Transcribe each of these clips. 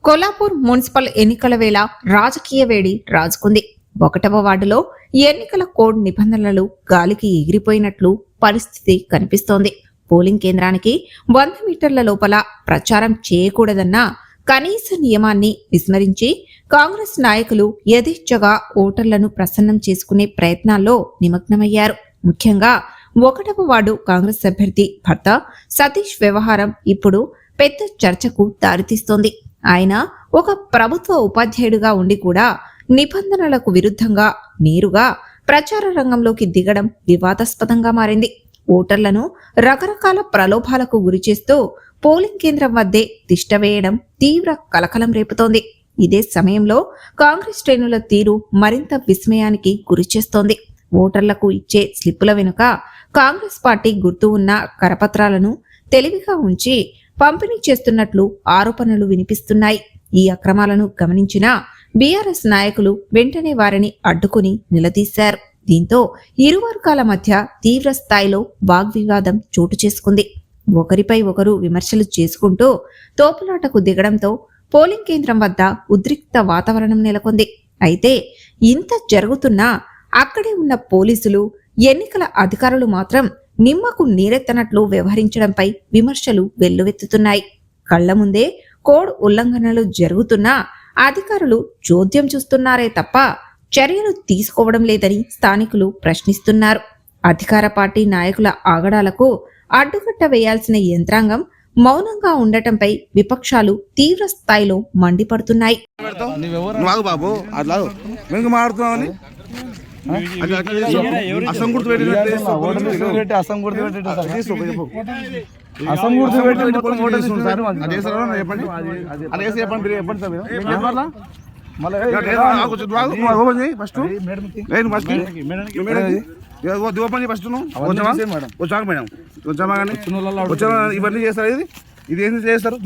Kollapur municipal ఎన్నికల వేళ రాజకీయ వేడి రాజుకుంది. 1వ వార్డులో ఎన్నికల కోడ్ నిబంధనలు గాలికి ఎగిరిపోయినట్లు పరిస్థితి కనిపిస్తోంది. పోలింగ్ కేంద్రానికి 100 మీటర్ల లోపల ప్రచారం చేయకూడదన్న కనీస నియమాన్ని విస్మరించి కాంగ్రెస్ నాయకులు యథేచ్ఛగా ఓటర్లను ప్రసన్నం చేసుకునే ప్రయత్నాల్లో నిమగ్నమయ్యారు. ముఖ్యంగా 1వ వార్డు కాంగ్రెస్ అభ్యర్థి భర్త సతీష్ వ్యవహారం ఇప్పుడు పెద్ద చర్చకు దారితీస్తోంది. ఆయన ఒక ప్రభుత్వ ఉపాధ్యాయుడిగా ఉండి కూడా నిబంధనలకు విరుద్ధంగా నేరుగా ప్రచార రంగంలోకి దిగడం వివాదాస్పదంగా మారింది. ఓటర్లను రకరకాల ప్రలోభాలకు గురిచేస్తూ పోలింగ్ కేంద్రం వద్దే తిష్టవేయడం తీవ్ర కలకలం రేపుతోంది. ఇదే సమయంలో కాంగ్రెస్ శ్రేణుల తీరు మరింత విస్మయానికి గురిచేస్తోంది. ఓటర్లకు ఇచ్చే స్లిప్పుల వెనుక కాంగ్రెస్ పార్టీ గుర్తు ఉన్న కరపత్రాలను తెలివిగా ఉంచి పంపిణీ చేస్తున్నట్లు ఆరోపణలు వినిపిస్తున్నాయి. ఈ అక్రమాలను గమనించిన బీఆర్ఎస్ నాయకులు వెంటనే వారిని అడ్డుకుని నిలదీశారు. దీంతో ఇరు వర్గాల మధ్య తీవ్ర స్థాయిలో వాగ్వివాదం చోటు చేసుకుంది. ఒకరిపై ఒకరు విమర్శలు చేసుకుంటూ తోపులాటకు దిగడంతో పోలింగ్ కేంద్రం వద్ద ఉద్రిక్త వాతావరణం నెలకొంది. అయితే ఇంత జరుగుతున్నా అక్కడే ఉన్న పోలీసులు, ఎన్నికల అధికారులు మాత్రం నిమ్మకు నీరెత్తనట్లు వ్యవహరించడంపై విమర్శలు వెల్లువెత్తుతున్నాయి. కళ్ల ముందే కోడ్ ఉల్లంఘనలు జరుగుతున్నా అధికారులు చోద్యం చూస్తున్నారే తప్ప చర్యలు తీసుకోవడం లేదని స్థానికులు ప్రశ్నిస్తున్నారు. అధికార పార్టీ నాయకుల ఆగడాలకు అడ్డుకట్ట వేయాల్సిన యంత్రాంగం మౌనంగా ఉండటంపై విపక్షాలు తీవ్ర స్థాయిలో మండిపడుతున్నాయి. ఇవన్నీ చేస్తారు. ఇది ఏంటి చేస్తారు?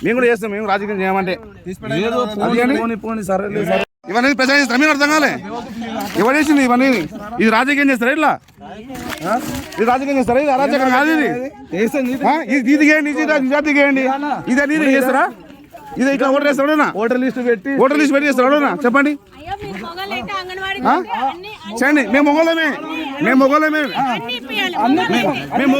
మేము కూడా చేస్తాం. మేము రాజకీయం చేయమంటే ఇవన్నీ ప్రజలు మీరు అర్థం కాలే. ఎవరేసింది ఇవన్నీ? ఇది రాజకీయం చేస్తారా? ఇట్లా ఇది రాజకీయం చేస్తారా? ఇది అరాజకం కాదు. ఇది ఇది చేయండి, నిజాతి చేయండి. ఇదే నీరు చేస్తారా? ఇది ఇట్లా ఓటర్ వేస్తాడా? ఓటర్ లిస్ట్ పెట్టి చేస్తాడా? చెప్పండి. చేయండి. మేము మొగలమే కదా. మేము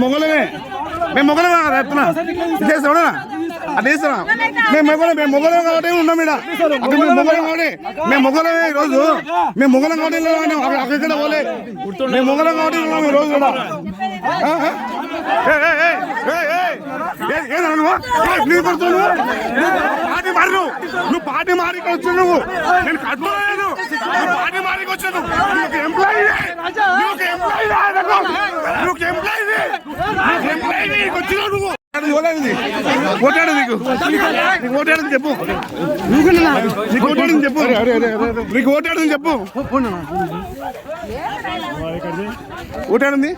మొగలమే కదా చెప్తున్నా. చేస్తాడా? అది చేస్తారా? మేము మొగలం కాబట్టి ఉన్నాం ఇక్కడ. మేము మొగలం కాబట్టి ఈరోజు మేము మొగలం కాబట్టి అక్కడ పోలే. మేము మొగలం కాబట్టి ఉన్నాం ఈరోజు కూడా. నువ్వు పార్టీ మారికి వచ్చావు. నువ్వు నేను కట్టుకోలేదు. పార్టీ మారికి వచ్చాను. ఎంప్లాయీ వచ్చినావు నువ్వు. ఓటాడు నీకు ఓటాడని చెప్పు. నీకు ఓటాడని చెప్పు. నీకు ఓటాడని చెప్పు. ఓటాడింది.